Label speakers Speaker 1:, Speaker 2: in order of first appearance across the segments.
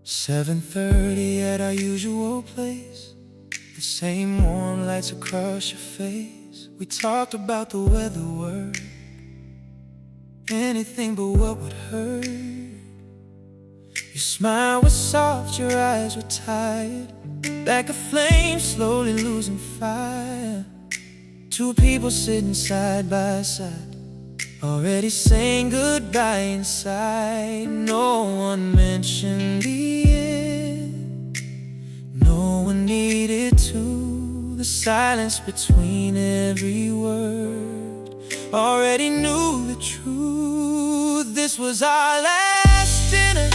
Speaker 1: 7:30 at our usual place. The same warm lights across your face. We talked about the weather word, anything but what would hurt. Your smile was soft, your eyes were tired, like a flame slowly losing fire. Two people sitting side by side, already saying goodbye inside. No one mentioned the end, no one needed to. The silence between every word already knew the truth. This was our last dinner,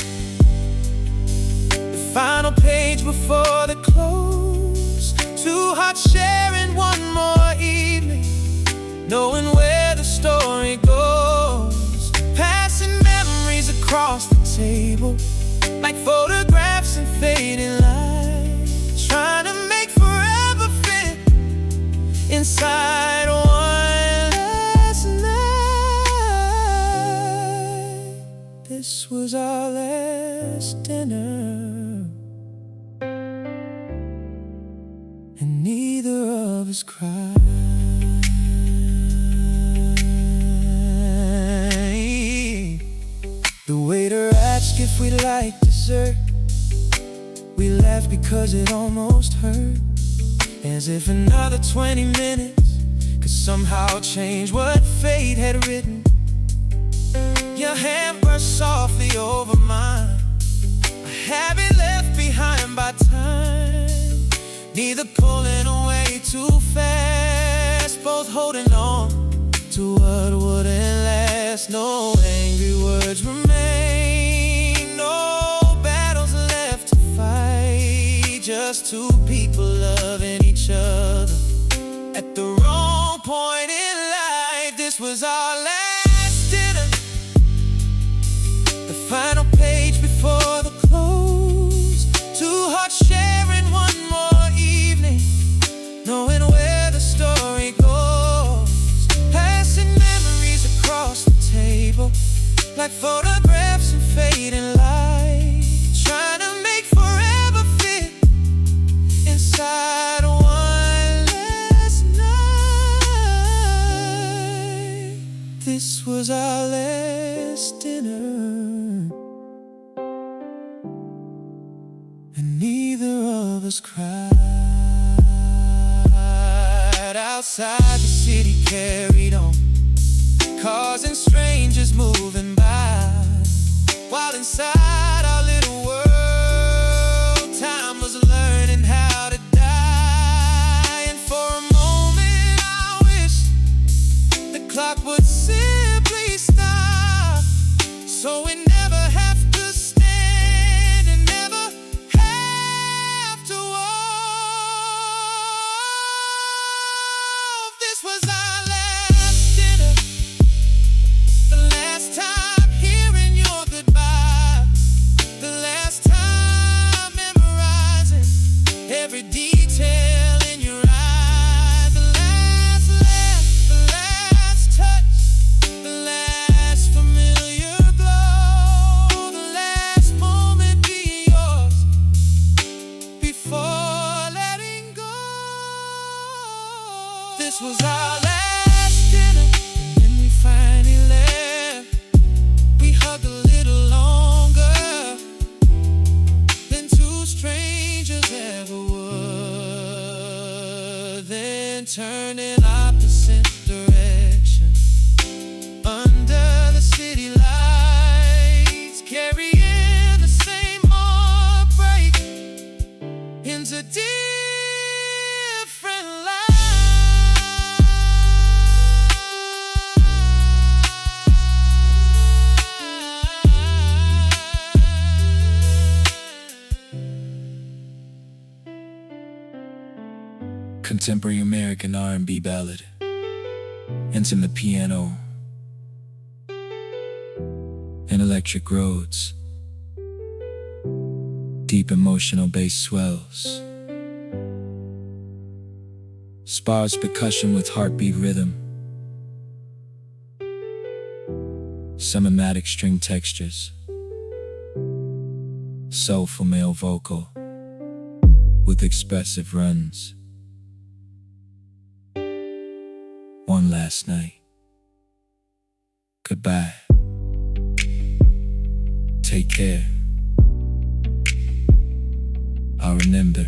Speaker 1: the final page before the close. Two hearts sharing one more evening, knowing where the story goes. Passing memories across the table, like photographs and fading lights, trying to make forever fit inside one last night. This was our last dinner, and neither of us cried. The waiter asked if we liked dessert. We laughed because it almost hurt, as if another 20 minutes could somehow change what fate had written. Your hand brushed softly over mine, a habit left behind by time. Neither pulling away too fast, both holding on to what wouldn't last. No angry words remain, no battles left to fight, just two people loving each other at the wrong point in life. This was our last dinner, the final page before the close. Two hearts sharing one more evening, knowing where the story goes. Passing memories across the table, like photographs and fading light, trying to make forever fit inside one last night. This was our last dinner, and neither of us cried. Outside, the city carried on, cars and strangers moving by, while inside our little world, time was learning how to die. And for a moment I wished the clock would simply stop, so we never have to stand and never have to walk. This was our last dinner, the last time hearing your goodbye, the last time memorizing every detail in your eyes. The last laugh, the last touch, the last familiar glow, the last moment be yours before letting go. This was our last dinner, and when we finally left, we hugged a little longer than two strangers ever would. Then turned in opposite directions, under the city lights, carrying the same heartbreak into different lives. Contemporary American R&B ballad, intimate piano and electric roads, deep emotional bass swells, sparse percussion with heartbeat rhythm, cinematic string textures, Soulful male vocal with expressive runs. One last night. Goodbye. Take care. I'll remember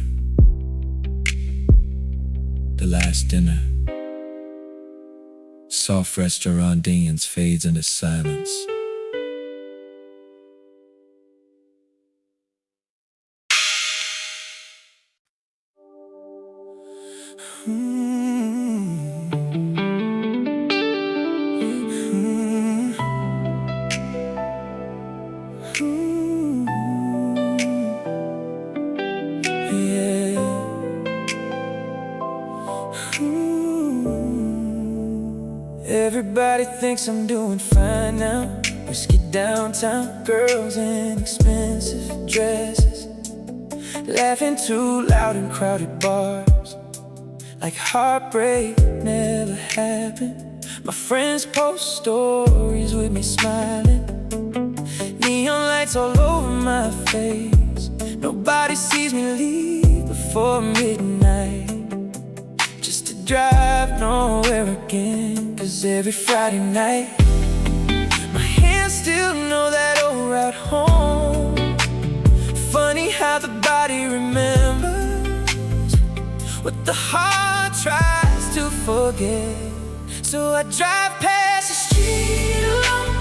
Speaker 1: the last dinner. Soft restaurant ambience fades into silence.
Speaker 2: Everybody thinks I'm doing fine now. Whiskey downtown, girls in expensive dresses, laughing too loud in crowded bars, like heartbreak never happened. My friends post stories with me smiling, neon lights all over my face. Nobody sees me leave before midnight, just to drive nowhere again. 'Cause every Friday night, my hands still know that old route home. Funny how the body remembers what the heart tries to forget. So I drive past the street alone,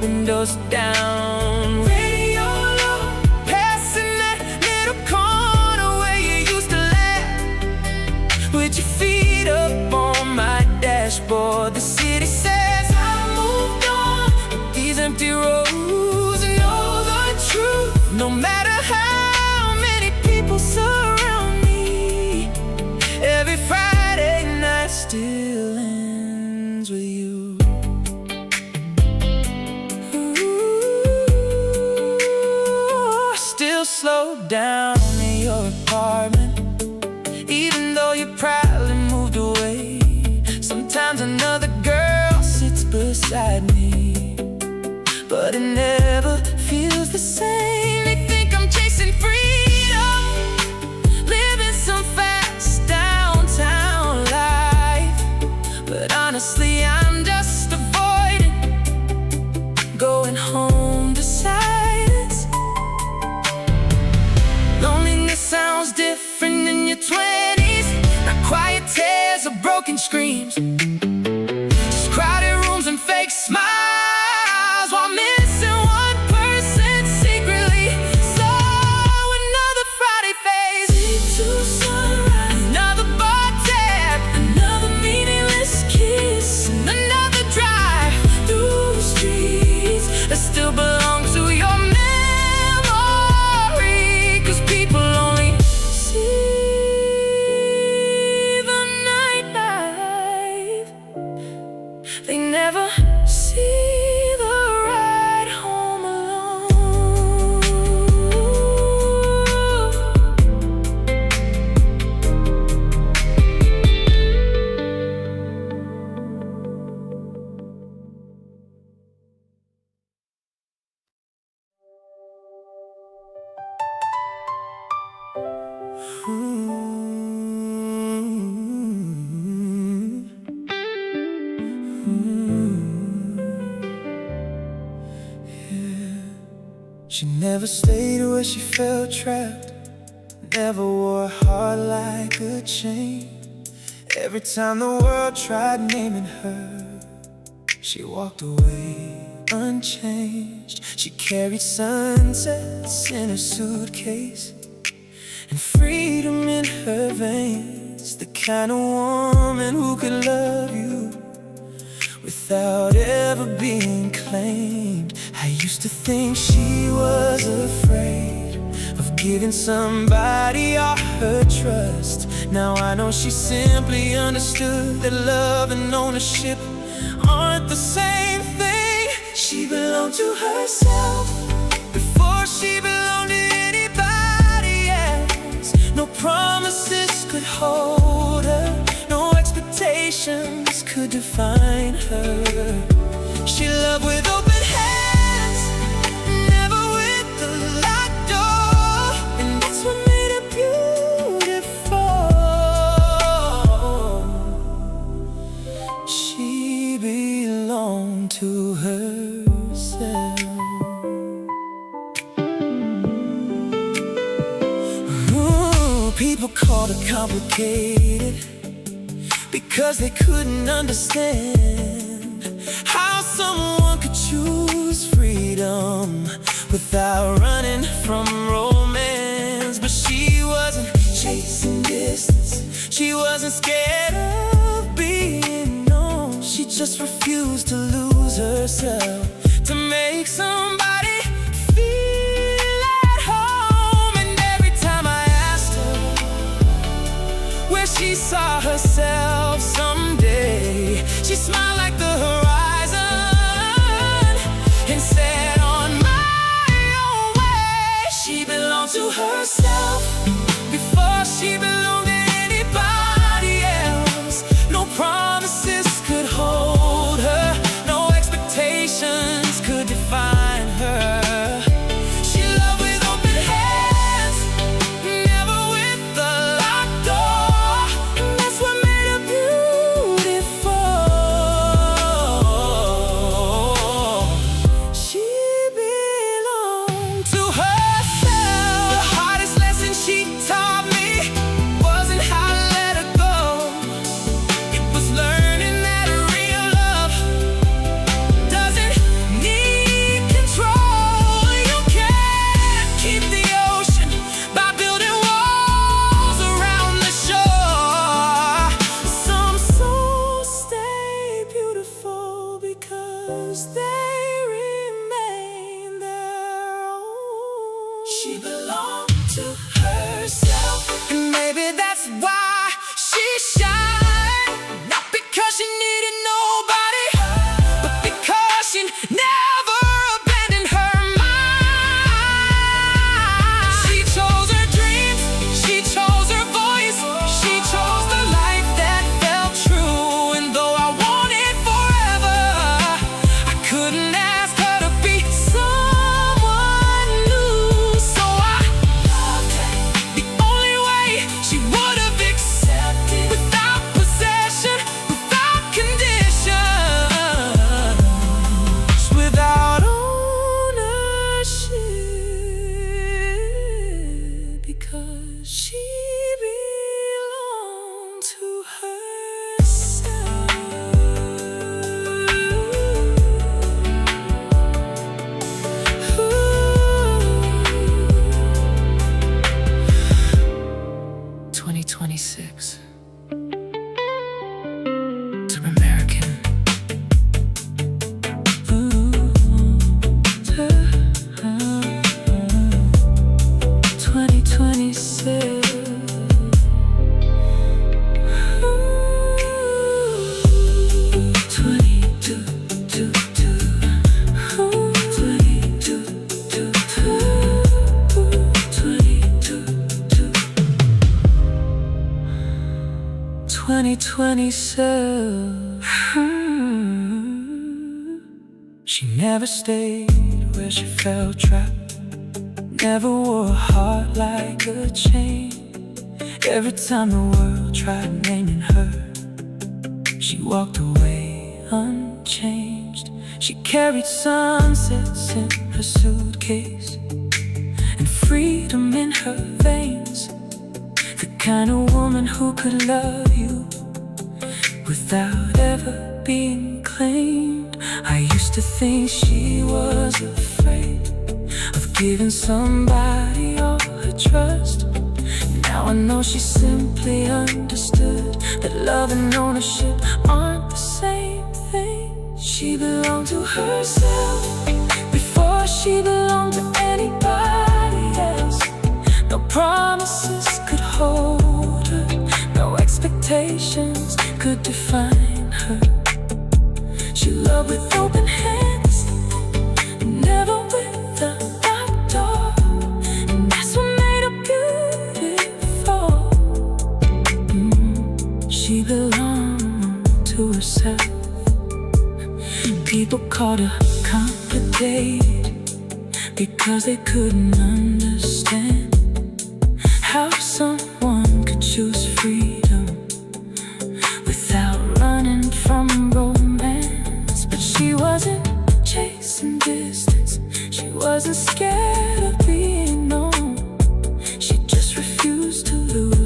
Speaker 2: windows down, radio low, passing that little corner where you used to laugh with your feet up on my dashboard. The city says I moved on, but these empty roads know the truth. No matter how many people surround me, every Friday night still ends with you. Ooh, still slow down in your apartment, even though you proudly moved away. Sometimes another girl sits beside me, but it never feels the same. They think I'm chasing freedom, living some fast downtown life, but honestly I'm just avoiding going home to silence. Loneliness sounds different in your 20s, not quiet tears or broken screams, just crowded rooms and fake smiles, while missing one person secretly. So another Friday fades into sunrise, another bar tab, another meaningless kiss, and another drive through streets that still belong to your memory. 'Cause people only see the nightlife, they never see the ride home alone. She never stayed where she felt trapped, never wore a heart like a chain. Every time the world tried naming her, she walked away unchanged. She carried sunsets in her suitcase and freedom in her veins, the kind of woman who could love you without ever being claimed. I used to think she was afraid of giving somebody all her trust. Now I know she simply understood that love and ownership aren't the same thing. She belonged to herself before she belonged to anybody else. No promises could hold her, no expectations could define her. She loved with open hands, never with the locked door.
Speaker 1: People called her complicated because they couldn't understand how someone could choose freedom without running from romance. But she wasn't chasing distance, she wasn't scared of being known. She just refused to lose herself to make somebody feel at home. And every time I asked her where she saw herself someday, she smiled like the horizon and said, on my own way. She belonged to herself before she belonged to anybody else. No promises could hold her, no expectations could define her. She loved with open hands, never with a locked door. And that's what made her beautiful. She belonged to herself. The hardest lesson she taught me wasn't how to let her go. It was learning that real love doesn't need control. You can't keep the ocean by building walls around the shore. Some souls stay beautiful because they remain their own. She belonged to herself, and maybe that's why she shined. Not because she needed nobody, but because she never abandoned her mind. She chose her dreams, she chose her voice, she chose the life that felt true. And though I wanted forever, I couldn't ask her to be someone new. So I loved her the only way she would have accepted, without possession, without conditions, without ownership, because she belonged to herself. 2026 to American. 2026. 2027. She never stayed where she felt trapped, never wore a heart like a chain. Every time the world tried naming her, she walked away unchanged. She carried sunsets in her suitcase and freedom in her veins. The kind of woman who could love you without ever being claimed. I used to think she was afraid of giving somebody all her trust. Now I know she simply understood that love and ownership aren't the same thing. She belonged to herself before she belonged to anybody else. No promises could hold her, no expectations could define her. She loved with open hands, never with a locked door. And that's what made her beautiful. She belonged to herself. People called her complicated because they couldn't understand how someone could choose freedom without running from romance. But she wasn't chasing distance, she wasn't scared of being known. She just refused to lose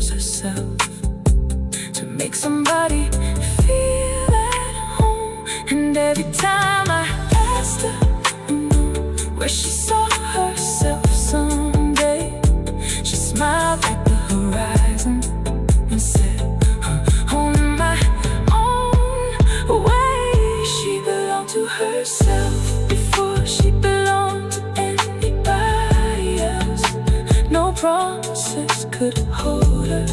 Speaker 2: No promises could hold her,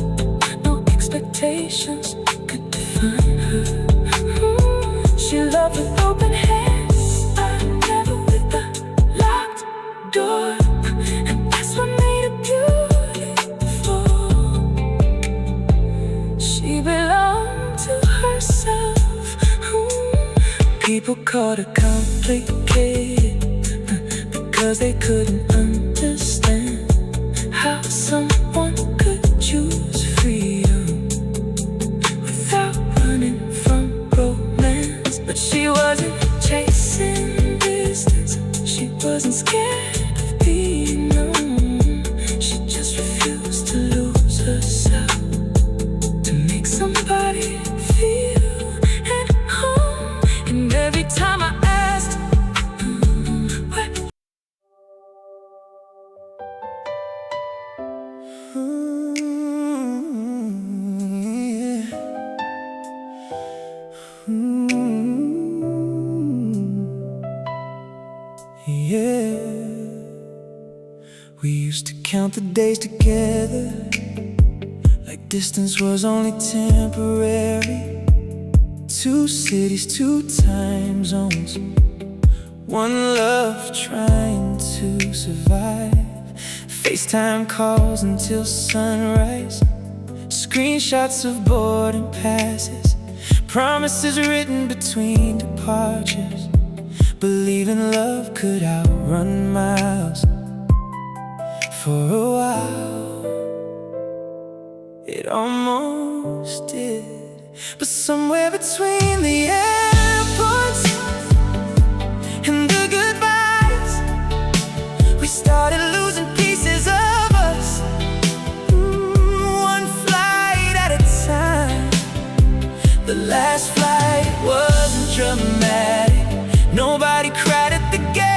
Speaker 2: no expectations could define her. She loved with open hands, but never with a locked door. And that's what made her beautiful. She belonged to herself. People called her complicated because they couldn't understand how someone could choose freedom without running from romance. But she wasn't chasing distance, she wasn't scared of being known. She just refused to lose herself to make somebody feel at home. And every time I asked, where
Speaker 1: Yeah, we used to count the days together like distance was only temporary. 2 cities, 2 time zones, one love trying to survive. FaceTime calls until sunrise, screenshots of boarding passes, promises written between departures. Believing love could outrun miles. For a while it almost did. But somewhere between the airports and the goodbyes, we started losing pieces of us, one flight at a time. The last flight wasn't dramatic, nobody cried at the gate.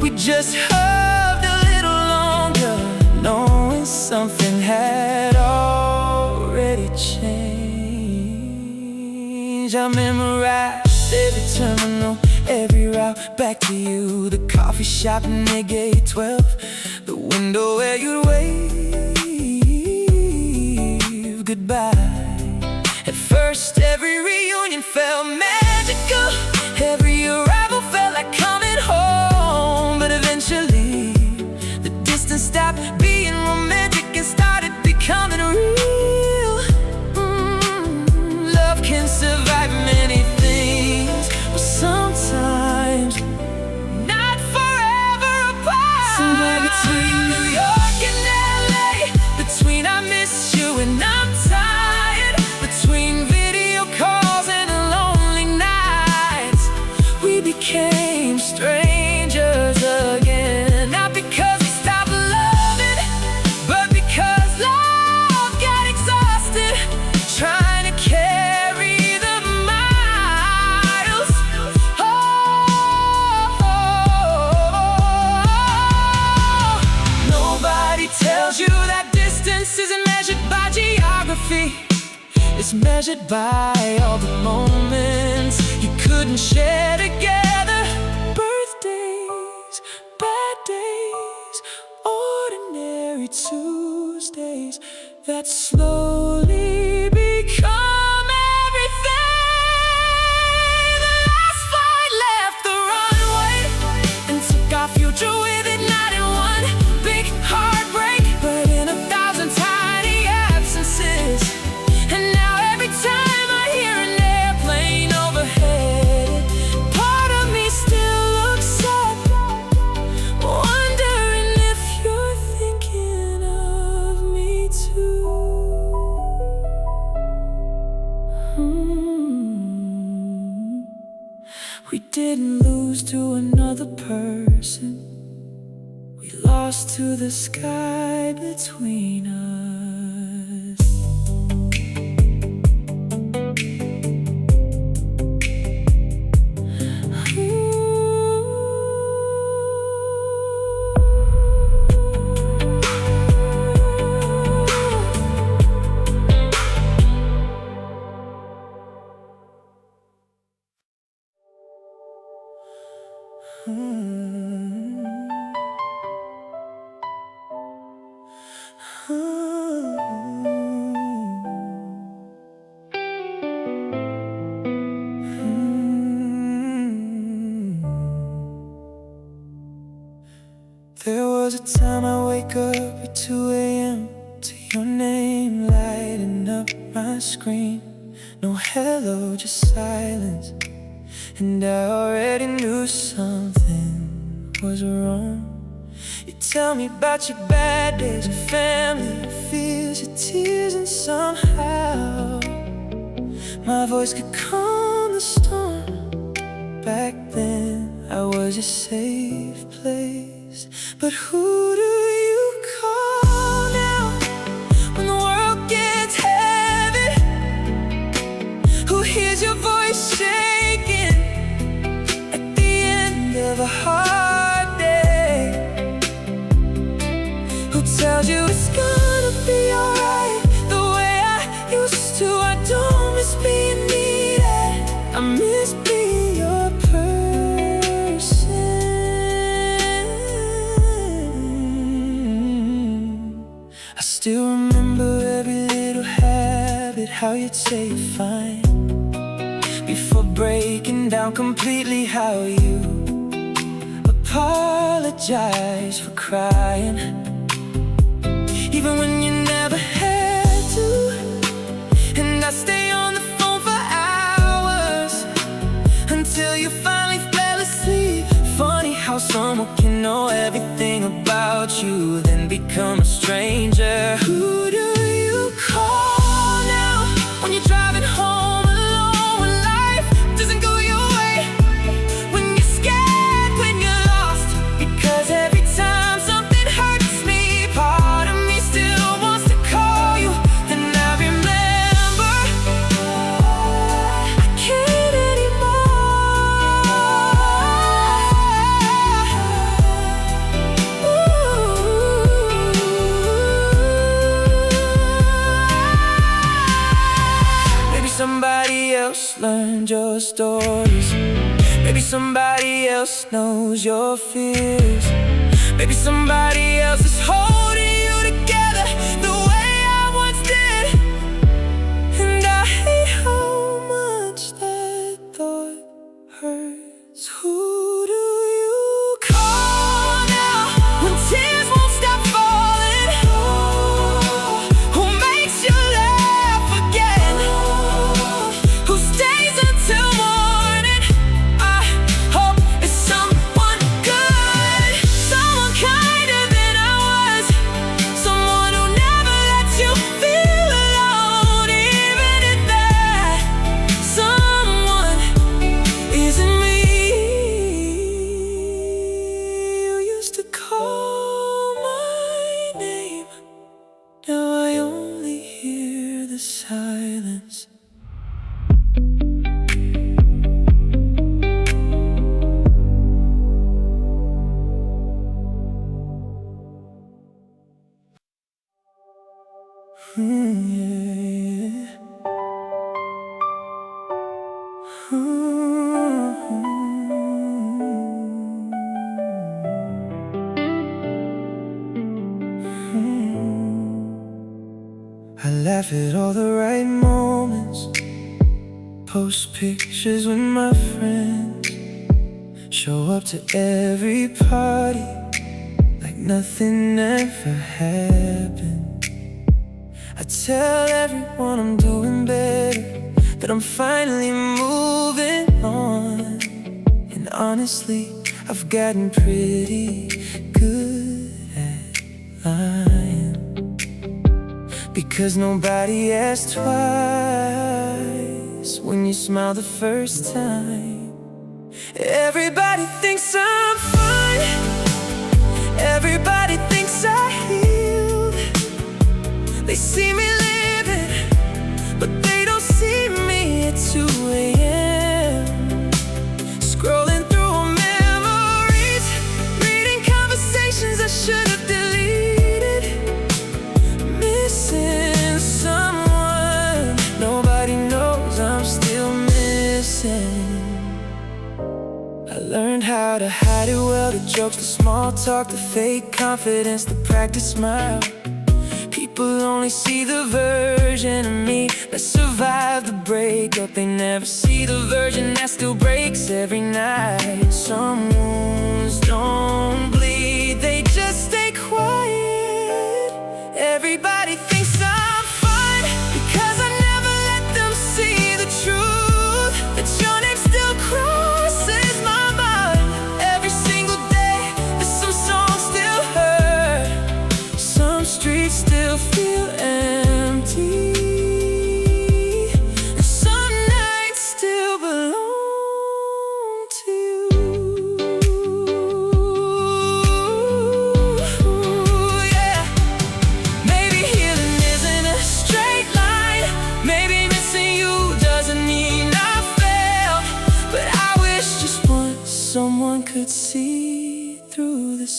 Speaker 1: We just hugged a little longer, knowing something had already changed. I memorized every terminal, every route back to you. The coffee shop near gate 12, the window where you'd wave goodbye. At first every reunion felt magical, every arrival felt like coming home. But eventually the distance stopped being romantic and started becoming real. Love can survive many things, but sometimes not forever apart. Somewhere between New York and LA, between I miss you and I'm tired, between video calls and lonely nights, we became strangers again. Not because we stopped loving, but because love got exhausted trying to carry the miles. Nobody tells you that distance isn't measured by geography. It's measured by all the moments you couldn't share together. Birthdays, bad days, ordinary Tuesdays that slowly become everything. The last flight left the runway and took our future with it, not in one big heartbreak, but in 1,000 tiny absences. And now every time I hear an airplane overhead, part of me still looks up, wondering if you're thinking of me too. We didn't lose to another person, we lost to the sky between us. There was a time I wake up at 2 a.m. to your name lighting up my screen. No hello, just silence. And I already knew something was wrong. You tell me about your bad days, your family, your fears, your tears, and somehow my voice could calm the storm. Back then I was a safe place, but who do you call now when the world gets heavy? Who hears your voice shaking at the end of a hard day? Who tells you it's gonna be alright the way I used to? I don't miss being needed, I miss being your person. I still remember every little habit, how you'd say you're fine before breaking down completely, how you apologize for crying even when you never had to. And I stay on the phone for hours until you finally fell asleep. Funny how someone can know everything about you, then become a stranger. Who do you call now when you're driving home alone, when life doesn't go your way, when you're scared, when you're lost? Because every time something hurts me, part of me still wants to call you. Then I remember I can't anymore. Maybe somebody else learned your stories. Maybe somebody else knows your fears. Maybe somebody else is holding you together the way I once did. And I hate how much that thought hurts. Who do you call now when tears won't stop falling? Who makes you laugh again? Who stays until morning? I hope it's someone good, someone kinder than I was, someone who never lets you feel alone, even if that someone isn't me. You used to call my name, now I only hear the silence. Yeah. I laugh at all the right moments, post pictures with my friends, show up to every party like nothing ever happened. I tell everyone I'm doing better, that I'm finally moving on. And honestly, I've gotten pretty good at lying, because nobody asks twice when you smile the first time. Everybody thinks I'm fine, everybody thinks I healed. They see me living, but they don't see me at 2 a.m. Scrolling through memories, reading conversations I should have deleted, missing someone nobody knows I'm still missing. I learned how to hide it well, the jokes, the small talk, the fake confidence, the practice smile. People only see the version of me that survived the breakup. They never see the version that still breaks every night. Some wounds don't bleed, they just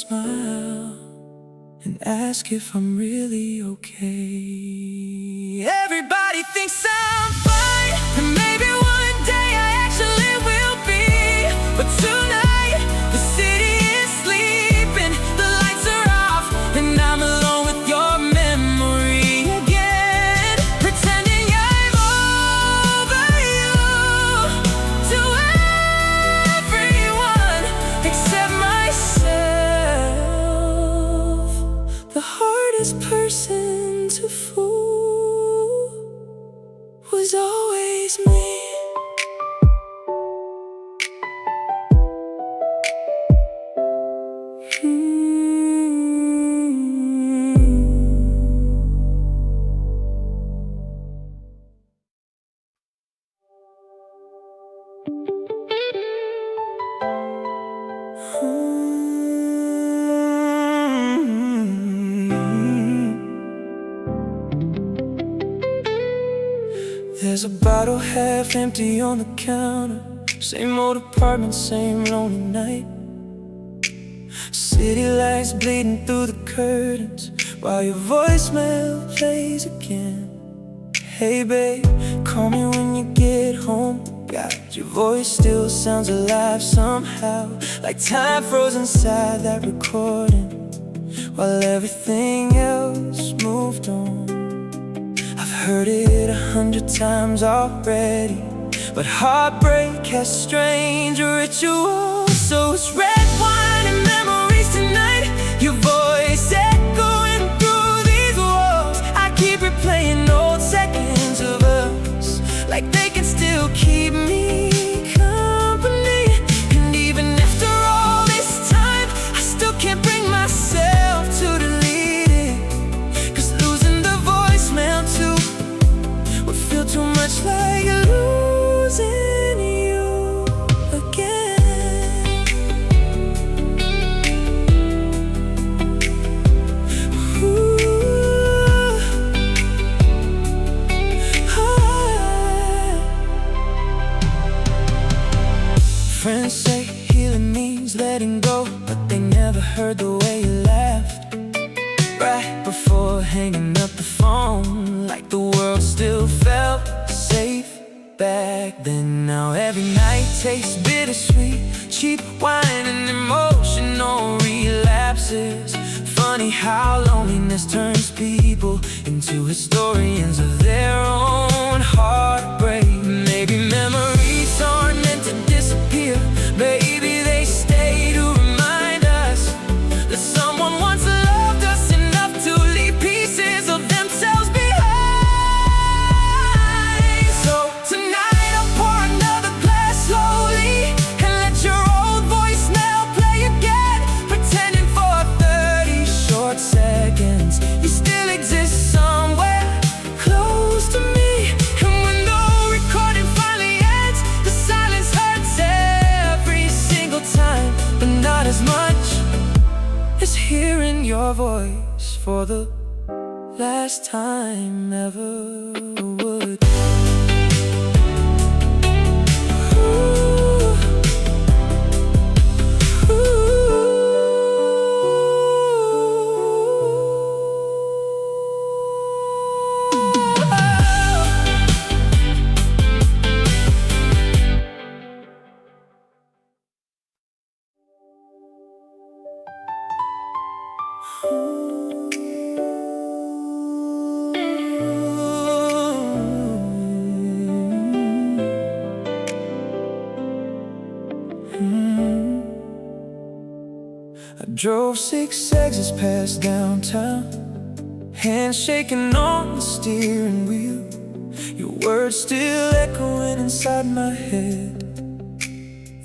Speaker 1: smile and ask if I'm really okay. Everybody thinks I'm fine, and maybe one day I actually will be. But tonight, the city is sleeping, the lights are off, and I'm alone with your memory again. Pretending I'm over you to everyone except myself. The hardest person to fool was always me. There's a bottle half empty on the counter. Same old apartment, same lonely night. City lights bleeding through the curtains while your voicemail plays again. Hey babe, call me when you get home. God, your voice still sounds alive somehow, like time froze inside that recording while everything else moved on. I've heard it 100 times already, but heartbreak has strange rituals. So it's red wine and memories tonight, your voice echoing through these walls. I keep replaying old seconds of us, like they can still keep me company. And even after all this time, I still can't bring myself to delete it, 'cause losing the voicemail too would feel too much like losing you again. Ooh. Friends say healing means letting go, but they never heard the way you laughed right before hanging up the phone, like the world still felt safe back then. Now every night tastes bittersweet, cheap wine and emotional relapses. Funny how loneliness turns people into historians of their own heartbreak. Maybe memories aren't meant to disappear, maybe they stay to remind us that someone once loved us enough to leave pieces of themselves behind. So tonight I'll pour another glass slowly and let your old voicemail play again, pretending for 30 short seconds you still exist somewhere close to me. And when the recording finally ends, the silence hurts every single time, but not as much as hearing your voice for the last time ever would. Ooh. I drove 6 exits past downtown, hands shaking on the steering wheel, your words still echoing inside my head,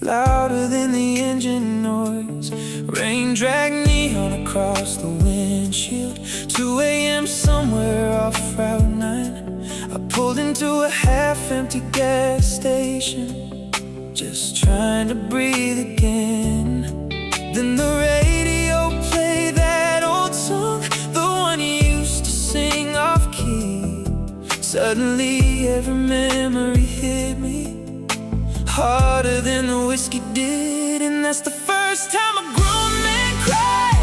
Speaker 1: louder than the engine noise. Rain dragged neon across the windshield. 2 a.m. somewhere off Route 9. I pulled into a half-empty gas station, just trying to breathe again. Then the radio played that old song, the one you used to sing off-key. Suddenly every memory hit me harder than the whiskey did. And that's the first time a grown man cried.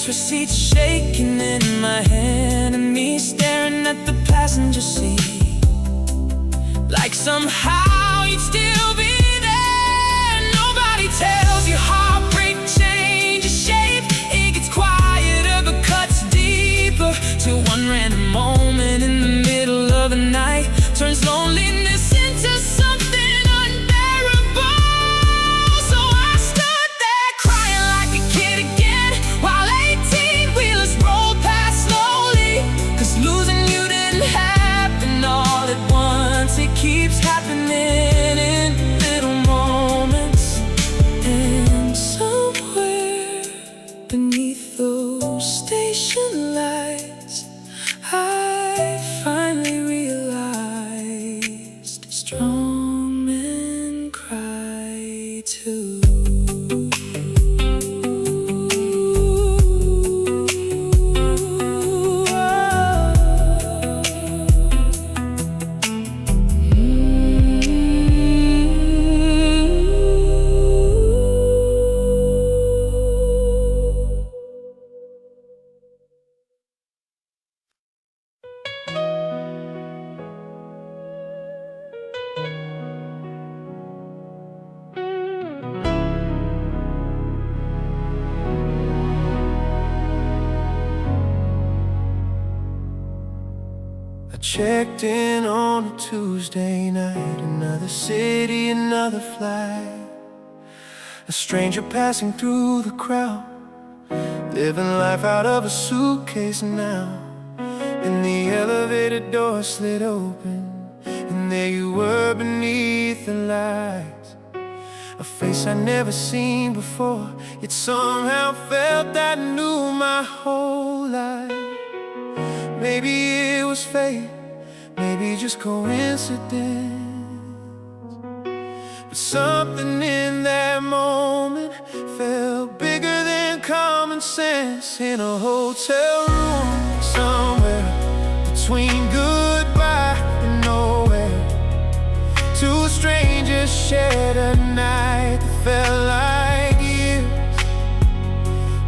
Speaker 2: gas receipt shaking in my hand, and me staring at the passenger seat, like somehow you'd still be there. Nobody tells you heartbreak changes shape. It gets quieter but cuts deeper, till one random moment in the middle of the night turns loneliness into something unbearable. So I stood there crying like a kid again, while 18-wheelers rolled past slowly. 'Cause losing you didn't happen all at once. It keeps happening in little moments. And somewhere beneath those station lights, I finally realized strong men cry too.
Speaker 1: I checked in on a Tuesday night, another city, another flight. A stranger passing through the crowd, living life out of a suitcase now. And the elevator door slid open, and there you were beneath the lights. A face I'd never seen before, yet somehow felt I knew my whole life. Maybe it was fate, maybe just coincidence, but something in that moment felt bigger than common sense. In a hotel room somewhere between goodbye and nowhere, two strangers shared a night that felt like years.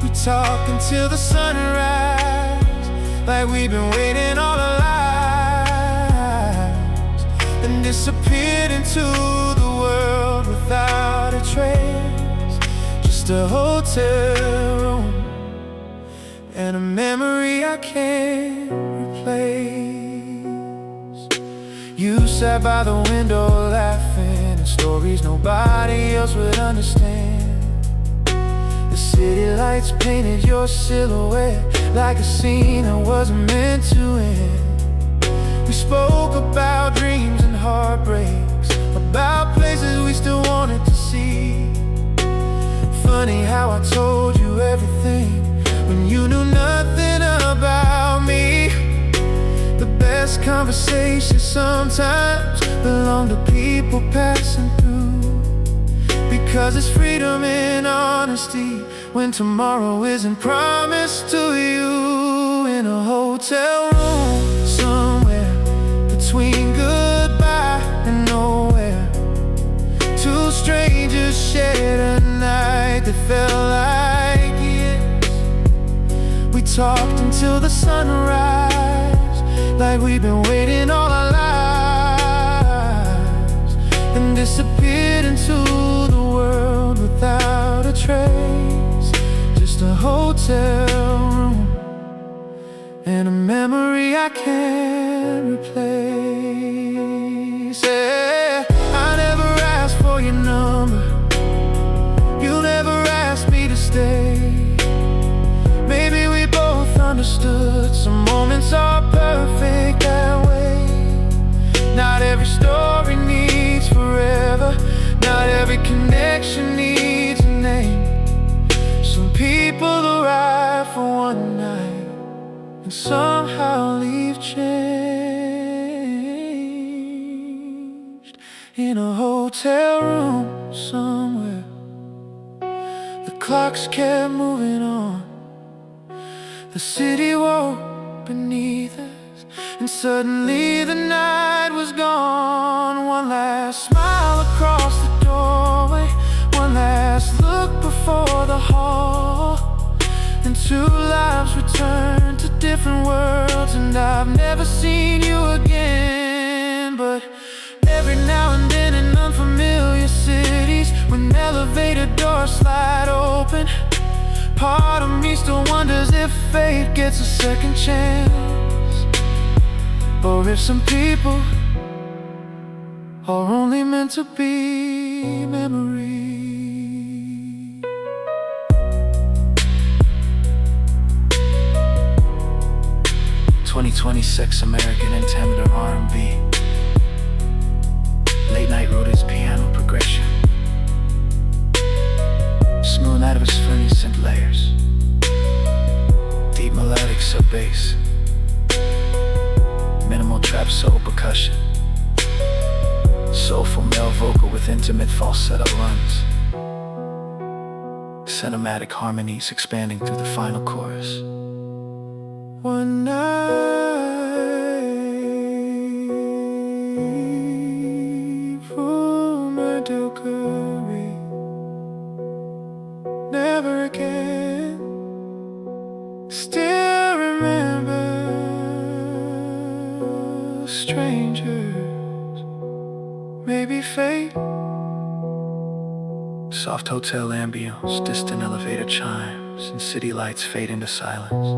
Speaker 1: We talked until the sunrise, like we've been waiting all our lives, then disappeared into the world without a trace. Just a hotel room and a memory I can't replace. You sat by the window laughing at stories nobody else would understand. The city lights painted your silhouette like a scene that wasn't meant to end. We spoke about dreams and heartbreaks, about places we still wanted to see. Funny how I told you everything when you knew nothing about me. The best conversations sometimes belong to people passing through, because it's freedom and honesty when tomorrow isn't promised to you. In a hotel room somewhere between goodbye and nowhere, two strangers shared a night that felt like years. We talked until the sunrise, like we've been waiting all our lives, then disappeared into the world without a trace. Just a hotel room and a memory I can't replace. Yeah, I never asked for your number, you never asked me to stay. Maybe we both understood some moments are perfect that way. Not every story needs forever, not every connection needs a name. Some people arrive for one night and somehow leave changed. In a hotel room somewhere, the clocks kept moving on. The city woke beneath us, and suddenly the night was gone. One last smile across the doorway, one last look before the hall, and Two lives return to different worlds, and I've never seen you again. But every now and then in unfamiliar cities, when elevator doors slide open, part of me still wonders if fate gets a second chance, or if some people are only meant to be memories. 2026 American Intimidator R&B. Late night wrote his piano progression. Smooth out of his funny synth layers. Deep melodic sub bass. Minimal trap soul percussion. Soulful male vocal with intimate falsetto runs. Cinematic harmonies expanding through the final chorus. One night from a Dilkery, never again. Still remember strangers, maybe fate. Soft hotel ambience, distant elevator chimes, and city lights fade into silence.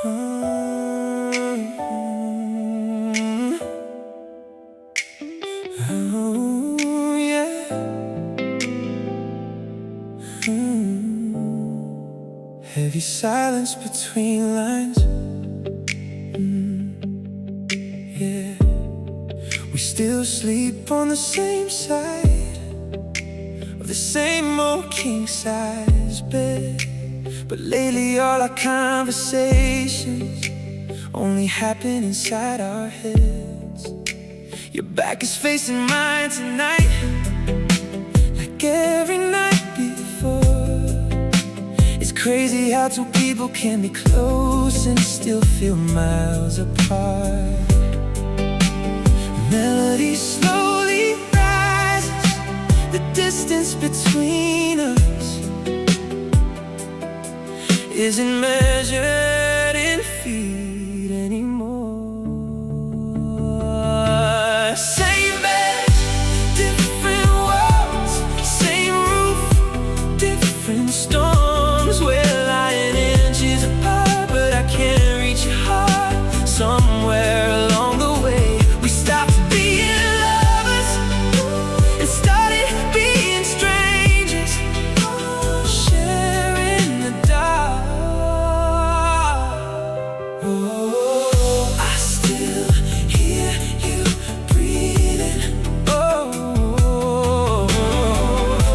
Speaker 1: Oh, yeah. Heavy silence between lines. Yeah. We still sleep on the same side of the same old king-size bed. But lately all our conversations only happen inside our heads. Your back is facing mine tonight, like every night before. It's crazy how two people can be close and still feel miles apart. Melody slowly rises, the distance between us isn't measured in feet anymore. Same bed, different walls, same roof, different storms. We're lying inches apart, but I can't reach your heart. Somewhere along the way, we stopped being lovers and started being strangers, sharing the dark. Oh, I still hear you breathing. Oh,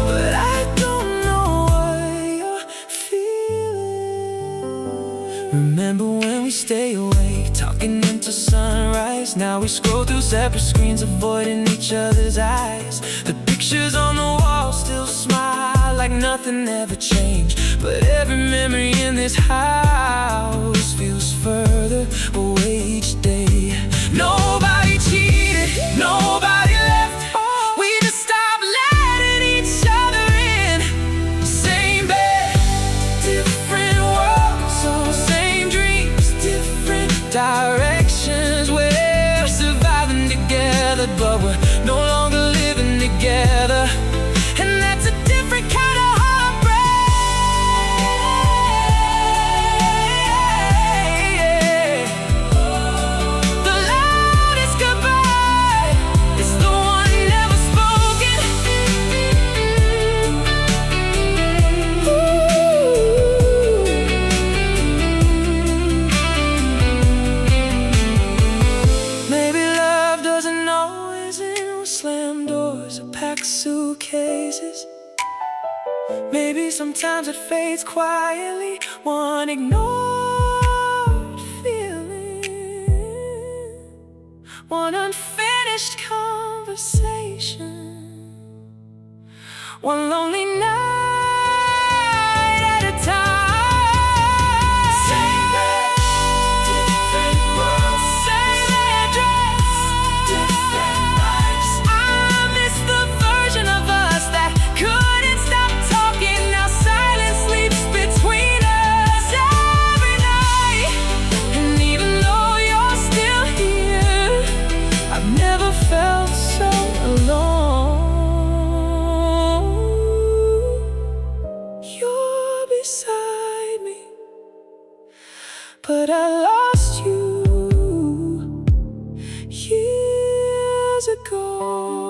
Speaker 1: but I don't know what you're feeling. Remember when we stay awake, talking into sunrise? Now we scroll through separate screens, avoiding each other's eyes. The pictures on the wall still smile like nothing ever changed. But every memory in this house feels further away each day. Nobody cheated, nobody left. We just stopped letting each other in. Same bed, different worlds, same dreams, different directions. We're surviving together, but we're no longer living together. And that's a different kind of heartbreak. The loudest goodbye is the one never spoken. Maybe love doesn't always end with slammed doors or packed suitcases. Maybe sometimes it fades quietly, one ignored feeling, one unfinished conversation, one lonely night at a time. Same bed, different world, same address,
Speaker 2: but I lost you years ago.